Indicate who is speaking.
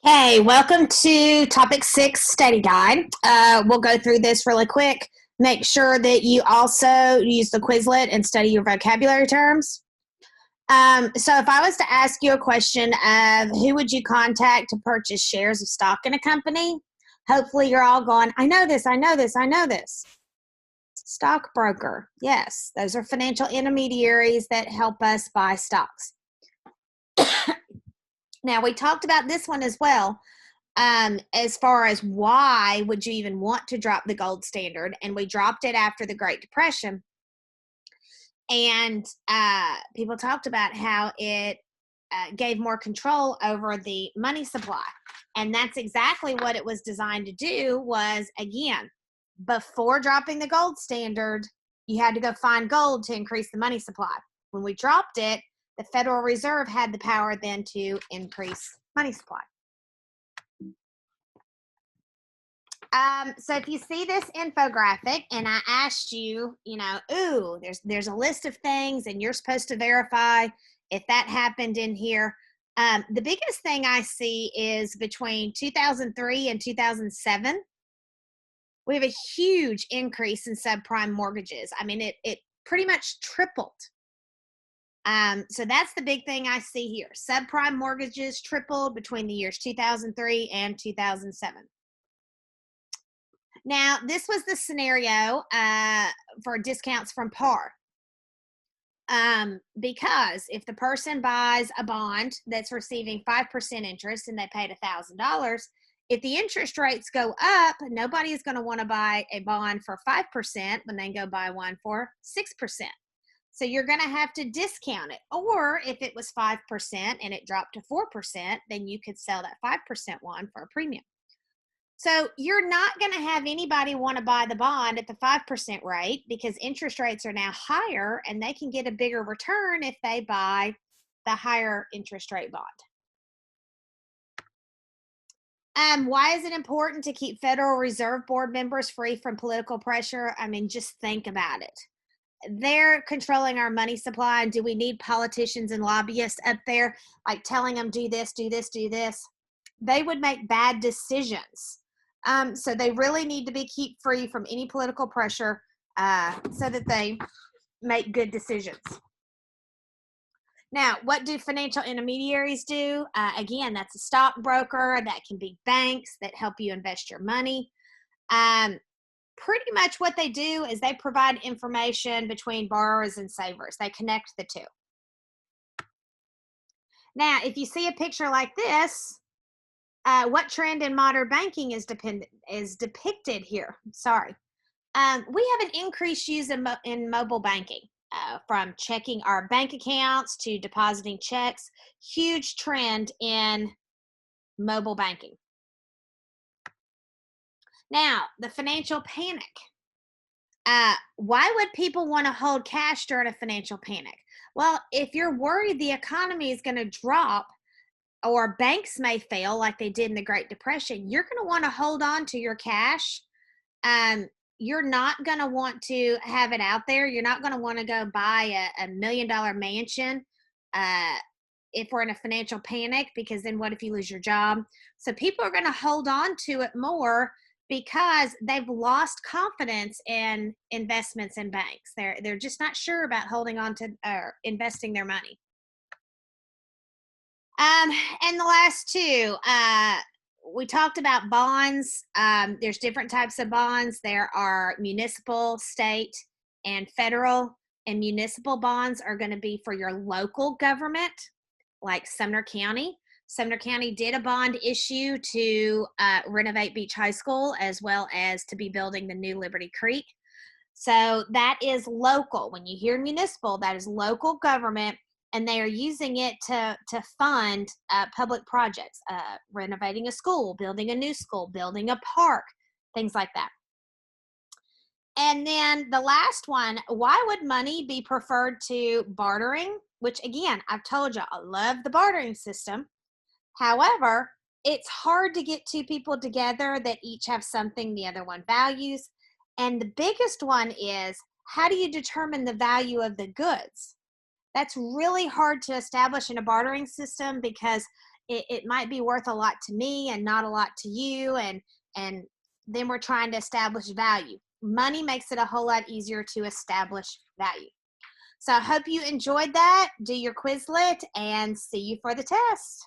Speaker 1: Hey, welcome to Topic 6 Study Guide. We'll go through this really quick. Make sure that you also use the Quizlet and study your vocabulary terms. So if I was to ask you a question of who would you contact to purchase shares of stock in a company, hopefully you're all going, I know this, I know this, I know this. Stockbroker. Yes, those are financial intermediaries that help us buy stocks. Now, we talked about this one as well, as far as why would you even want to drop the gold standard, and we dropped it after the Great Depression. And people talked about how it gave more control over the money supply. And that's exactly what it was designed to do was, again, before dropping the gold standard, you had to go find gold to increase the money supply. When we dropped it, the Federal Reserve had the power then to increase money supply. So if you see this infographic and I asked you, ooh, there's a list of things and you're supposed to verify if that happened in here. The biggest thing I see is between 2003 and 2007, we have a huge increase in subprime mortgages. I mean, it pretty much tripled. So that's the big thing I see here. Subprime mortgages tripled between the years 2003 and 2007. Now, this was the scenario for discounts from par. Because if the person buys a bond that's receiving 5% interest and they paid $1,000, if the interest rates go up, nobody is going to want to buy a bond for 5% when they go buy one for 6%. So you're going to have to discount it. Or if it was 5% and it dropped to 4%, then you could sell that 5% one for a premium. So you're not going to have anybody want to buy the bond at the 5% rate because interest rates are now higher and they can get a bigger return if they buy the higher interest rate bond. Why is it important to keep Federal Reserve Board members free from political pressure? I mean, just think about it. They're controlling our money supply, and do we need politicians and lobbyists up there like telling them do this, do this, do this? They would make bad decisions. So they really need to be kept free from any political pressure so that they make good decisions. Now, what do financial intermediaries do? Again, that's a stockbroker. That can be banks that help you invest your money. Pretty much what they do is they provide information between borrowers and savers. They connect the two. Now, if you see a picture like this, what trend in modern banking is depicted here? Sorry. We have an increased use in mobile banking, from checking our bank accounts to depositing checks. Huge trend in mobile banking. Now, the financial panic. Why would people want to hold cash during a financial panic? Well, if you're worried the economy is going to drop or banks may fail like they did in the Great Depression, you're going to want to hold on to your cash. You're not going to want to have it out there. You're not going to want to go buy a $1 million mansion if we're in a financial panic, because then what if you lose your job? So people are going to hold on to it more because they've lost confidence in investments in banks. They're just not sure about holding on to or investing their money. And the last two, we talked about bonds. There's different types of bonds. There are municipal, state, and federal. And municipal bonds are going to be for your local government, like Sumner County. Sumner County did a bond issue to renovate Beach High School, as well as to be building the new Liberty Creek. So that is local. When you hear municipal, that is local government, and they are using it to fund public projects, renovating a school, building a new school, building a park, things like that. And then the last one, why would money be preferred to bartering? Which, again, I've told you, I love the bartering system. However, it's hard to get two people together that each have something the other one values. And the biggest one is, how do you determine the value of the goods? That's really hard to establish in a bartering system because it might be worth a lot to me and not a lot to you, and then we're trying to establish value. Money makes it a whole lot easier to establish value. So I hope you enjoyed that. Do your Quizlet and see you for the test.